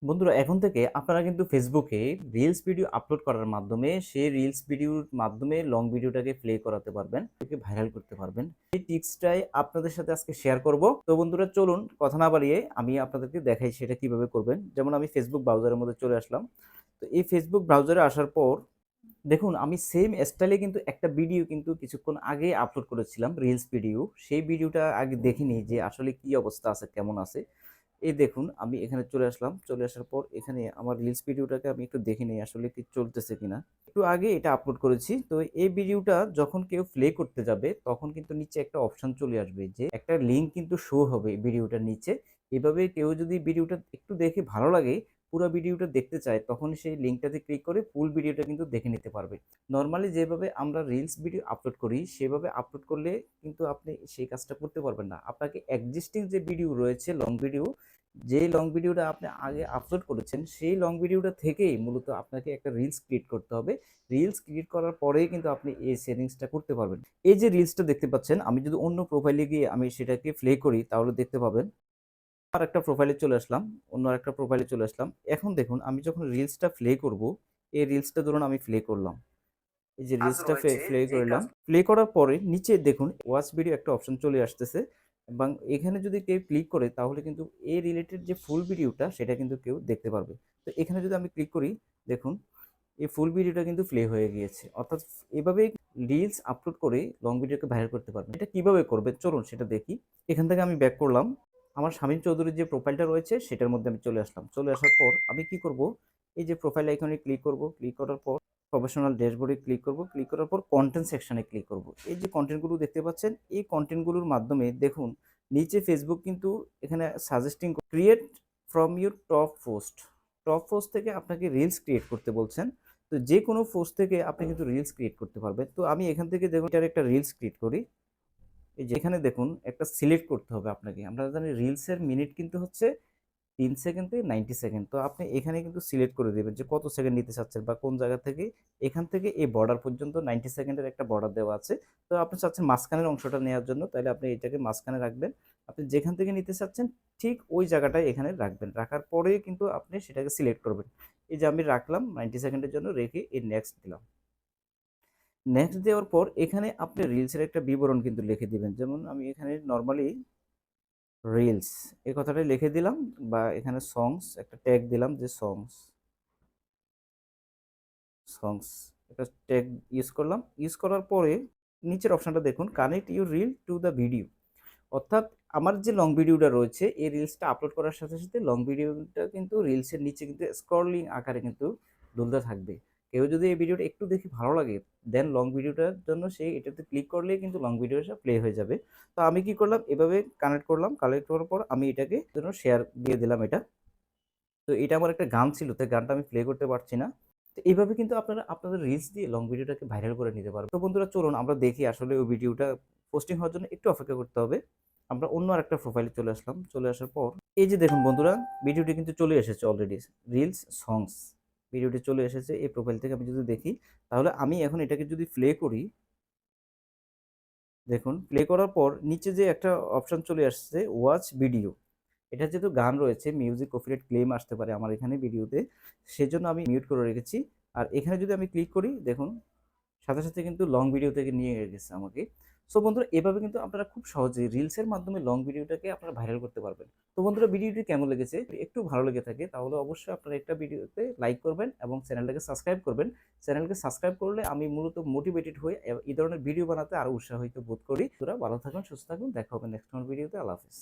বন্ধুরা এখন থেকে আপনারা কিন্তু ফেসবুকে রিলস ভিডিও আপলোড করার মাধ্যমে সেই রিলস ভিডিওর মাধ্যমে লং ভিডিওটাকে প্লে করাতে পারবেন, একে ভাইরাল করতে পারবেন। এই টিপসটাই আপনাদের সাথে আজকে শেয়ার করব। তো বন্ধুরা চলুন কথা না বাড়িয়ে আমি আপনাদেরকে দেখাই সেটা কিভাবে করবেন। যেমন আমি ফেসবুক ব্রাউজারের মধ্যে চলে আসলাম। তো এই ফেসবুক ব্রাউজারে আসার পর দেখুন আমি সেম স্টাইলে কিন্তু একটা ভিডিও কিন্তু কিছুক্ষণ আগে আপলোড করেছিলাম, রিলস ভিডিও। সেই ভিডিওটা আগে দেখে নিই যে আসলে কি অবস্থা আছে, কেমন আছে। এই দেখুন আমি এখানে চলে আসলাম। চলে আসার পর এখানে আমার রিলস ভিডিওটাকে আমি একটু দেখে নেই আসলে কি চলতেছে কিনা। একটু আগে এটা আপলোড করেছি। তো এই ভিডিওটা যখন কেউ প্লে করতে যাবে তখন কিন্তু নিচে একটা অপশন চলে আসবে যে একটা লিঙ্ক কিন্তু শো হবে ভিডিওটার নিচে। এভাবে কেউ যদি ভিডিওটা একটু দেখে ভালো লাগে, পুরো ভিডিওটা দেখতে চায়, তখন সেই লিঙ্কটাতে ক্লিক করে ফুল ভিডিওটা কিন্তু দেখে নিতে পারবে। নরমালি যেভাবে আমরা রিলস ভিডিও আপলোড করি সেভাবে আপলোড করলে কিন্তু আপনি সেই কাজটা করতে পারবেন না। আপনাকে এক্সিস্টিং যে ভিডিও রয়েছে লং ভিডিও, যে লং ভিডিওটা আপনি আগে আপলোড করেছেন সেই লং ভিডিওটা থেকেই মূলত আপনাকে একটা রিলস ক্রিয়েট করতে হবে। রিলস ক্রিয়েট করার পরেই কিন্তু আপনি এই সেটিংসটা করতে পারবেন। এই যে রিলসটা দেখতে পাচ্ছেন, আমি যদি অন্য প্রোফাইলে গিয়ে আমি সেটাকে প্লে করি তাহলে দেখতে পাবেন। আরেকটা প্রোফাইলে চলে আসলাম, অন্য আরেকটা প্রোফাইলে চলে আসলাম। এখন দেখুন আমি যখন রিলসটা প্লে করব, এই রিলসটা ধরুন আমি প্লে করলাম। এই যে রিলসটা প্লে করলাম। প্লে করার পরে নিচে দেখুন ওয়াচ ভিডিও একটা অপশন চলে আসতেছে এবং এখানে যদি কেউ ক্লিক করে তাহলে কিন্তু এই রিলেটেড যে ফুল ভিডিওটা সেটা কিন্তু কেউ দেখতে পারবে। তো এখানে যদি আমি ক্লিক করি, দেখুন এই ফুল ভিডিওটা কিন্তু প্লে হয়ে গিয়েছে। অর্থাৎ এভাবেই রিলস আপলোড করে লং ভিডিওকে ভাইরাল করতে পারবেন। এটা কিভাবে করবেন চলুন সেটা দেখি। এখান থেকে আমি ব্যাক করলাম। আমার শামীম চৌধুরীর যে প্রোফাইলটা রয়েছে সেটার মধ্যে আমি চলে আসলাম। চলে আসার পর আমি কি করব, এই যে প্রোফাইল আইকনে ক্লিক করব। ক্লিক করার পর প্রফেশনাল ড্যাশবোর্ডে ক্লিক করব। ক্লিক করার পর কনটেন্ট সেকশনে ক্লিক করব। এই যে কনটেন্টগুলো দেখতে পাচ্ছেন, এই কনটেন্টগুলোর মাধ্যমে দেখুন নিচে ফেসবুক কিন্তু এখানে suggesting create from your top post. Top post থেকে আপনাকে রিলস ক্রিয়েট করতে বলছেন। তো যে কোনো পোস্ট থেকে আপনি কিন্তু রিলস ক্রিয়েট করতে পারবেন। তো আমি এখান থেকে দেখুন এটার একটা রিলস ক্রিয়েট করি। এই যে এখানে দেখুন একটা সিলেক্ট করতে হবে আপনাকে। আমরা জানি রিলসের মিনিট কিন্তু হচ্ছে ৩ সেকেন্ড থেকে 90 সেকেন্ড। তো আপনি এখানে কিন্তু সিলেক্ট করে দিবেন যে কত সেকেন্ড নিতে চাচ্ছেন বা কোন জায়গা থেকে, এখান থেকে এই বর্ডার পর্যন্ত 90 সেকেন্ডের একটা বর্ডার দেওয়া আছে। তো আপনি চাচ্ছেন মাঝখানের অংশটা নেওয়ার জন্য, তাইলে আপনি এটাকে মাঝখানে রাখবেন। আপনি যেখান থেকে নিতে চাচ্ছেন ঠিক ওই জায়গাটায় এখানে রাখবেন। রাখার পরেই কিন্তু আপনি সেটাকে সিলেক্ট করবেন। এই যে আমি রাখলাম 90 সেকেন্ডের জন্য, রেখে এই নেক্সট দিলাম। নেক্সট দেওয়ার পর এখানে আপনি রিলসের একটা বিবরণ কিন্তু লিখে দিবেন। যেমন আমি এখানে নরমালি রিলস এই কথাটাই লিখে দিলাম বা এখানে সংস একটা ট্যাগ দিলাম যে সংস একটা ট্যাগ ইউজ করলাম। ইউজ করার পরে নিচের অপশনটা দেখুন connect your reel to the video. অর্থাৎ আমার যে লং ভিডিওটা রয়েছে এই রিলসটা আপলোড করার সাথে সাথে লং ভিডিওটা কিন্তু রিলসের নিচে কিন্তু স্ক্রলিং আকারে কিন্তু দুলতে থাকবে। কেউ যদি এই ভিডিওটা একটু দেখে ভালো লাগে, দেন লং ভিডিওটার জন্য সে এটাতে ক্লিক করলেই কিন্তু লং ভিডিওটা প্লে হয়ে যাবে। তো আমি কি করলাম, এভাবে কানেক্ট করলাম। কানেক্ট করার পর আমি এটাকে জন্য শেয়ার দিয়ে দিলাম এটা। তো এটা আমার একটা গান ছিল, তাই গানটা আমি প্লে করতে পারছি না। তো এইভাবে কিন্তু আপনারা আপনাদের রিলস দিয়ে লং ভিডিওটাকে ভাইরাল করে নিতে পারবেন। তো বন্ধুরা চলুন আমরা দেখি আসলে ওই ভিডিওটা পোস্টিং হওয়ার জন্য একটু অপেক্ষা করতে হবে। আমরা অন্য আরেকটা প্রোফাইলে চলে আসলাম। চলে আসার পর এই যে দেখুন বন্ধুরা, ভিডিওটি কিন্তু চলে এসেছে অলরেডি। রিলস সংস ভিডিওটি চলে এসেছে। এই প্রোফাইল থেকে আমি যদি দেখি তাহলে আমি এখন এটাকে যদি প্লে করি, দেখুন প্লে করার পর নিচে যে একটা অপশন চলে আসছে ওয়াচ ভিডিও। এটা যেহেতু গান রয়েছে, মিউজিক কপিরাইট ক্লেম আসতে পারে আমার এখানে ভিডিওতে। সেজন্য আমি মিউট করে রেখেছি। আর এখানে যদি আমি ক্লিক করি দেখুন সাথে সাথে কিন্তু লং ভিডিও থেকে নিয়ে গেছে আমাকে। সো বন্ধুরা এভাবে কিন্তু আপনারা খুব সহজেই রিলসের মাধ্যমে লং ভিডিওটাকে আপনারা ভাইরাল করতে পারবেন। তো বন্ধুরা ভিডিওটি কেমন লেগেছে? একটু ভালো লেগে থাকে তাহলে অবশ্যই আপনারা একটা ভিডিওতে লাইক করবেন এবং চ্যানেলটাকে সাবস্ক্রাইব করবেন। চ্যানেলকে সাবস্ক্রাইব করলে আমি মূলত মোটিভেটেড হই এই ধরনের ভিডিও বানাতে আরো উৎসাহিত বোধ করি। তোরা ভালো থাকুন, সুস্থ থাকুন। দেখা হবে নেক্সট কোনো ভিডিওতে। আল্লাহ হাফেজ।